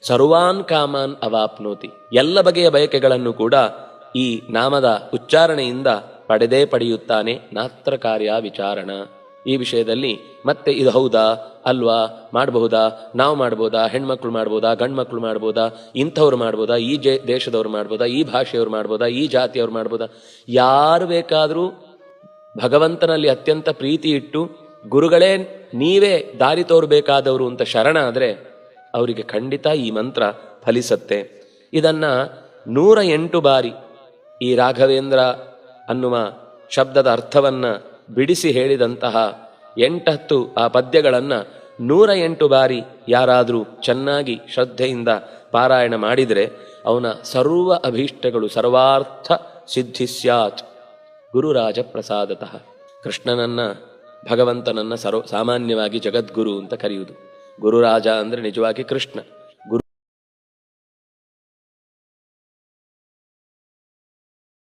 ಸರ್ವಾನ್ ಕಾಮಾನ್ ಅವಾಪ್ನೋತಿ, ಎಲ್ಲ ಬಗೆಯ ಬಯಕೆಗಳನ್ನು ಕೂಡ ಈ ನಾಮದ ಉಚ್ಚಾರಣೆಯಿಂದ ಪಡೆದೇ ಪಡೆಯುತ್ತಾನೆ. ನಾತ್ರ ಕಾರ್ಯ ವಿಚಾರಣ. ಈ ವಿಷಯದಲ್ಲಿ ಮತ್ತೆ ಇದು ಹೌದಾ ಅಲ್ವಾ, ಮಾಡಬಹುದಾ, ನಾವು ಮಾಡ್ಬೋದಾ, ಹೆಣ್ಮಕ್ಳು ಮಾಡ್ಬೋದಾ, ಗಂಡ್ಮಕ್ಳು ಮಾಡ್ಬೋದಾ, ಇಂಥವ್ರು ಮಾಡ್ಬೋದಾ, ಈ ದೇಶದವ್ರು ಮಾಡ್ಬೋದಾ, ಈ ಭಾಷೆಯವ್ರು ಮಾಡ್ಬೋದಾ, ಈ ಜಾತಿಯವ್ರು ಮಾಡ್ಬೋದಾ, ಯಾರು ಬೇಕಾದರೂ ಭಗವಂತನಲ್ಲಿ ಅತ್ಯಂತ ಪ್ರೀತಿ ಇಟ್ಟು ಗುರುಗಳೇ ನೀವೇ ದಾರಿ ತೋರಬೇಕಾದವರು ಅಂತ ಶರಣಾದರೆ ಅವರಿಗೆ ಖಂಡಿತ ಈ ಮಂತ್ರ ಫಲಿಸತ್ತೆ. ಇದನ್ನ 108 ಬಾರಿ ಈ ರಾಘವೇಂದ್ರ ಅನ್ನುವ ಶಬ್ದದ ಅರ್ಥವನ್ನ ಬಿಡಿಸಿ ಹೇಳಿದಂತಹ 8 ಆ ಪದ್ಯಗಳನ್ನು 108 ಬಾರಿ ಯಾರಾದರೂ ಚೆನ್ನಾಗಿ ಶ್ರದ್ಧೆಯಿಂದ ಪಾರಾಯಣ ಮಾಡಿದರೆ ಅವನ ಸರ್ವ ಅಭೀಷ್ಟಗಳು ಸರ್ವಾರ್ಥ ಸಿದ್ಧಿ ಸ್ಯಾತ್ ಗುರುರಾಜ ಪ್ರಸಾದತಃ. ಕೃಷ್ಣನನ್ನ ಭಗವಂತನನ್ನ ಸಾಮಾನ್ಯವಾಗಿ ಜಗದ್ಗುರು ಅಂತ ಕರೆಯುವುದು. ಗುರುರಾಜ ಅಂದರೆ ನಿಜವಾಗಿ ಕೃಷ್ಣ.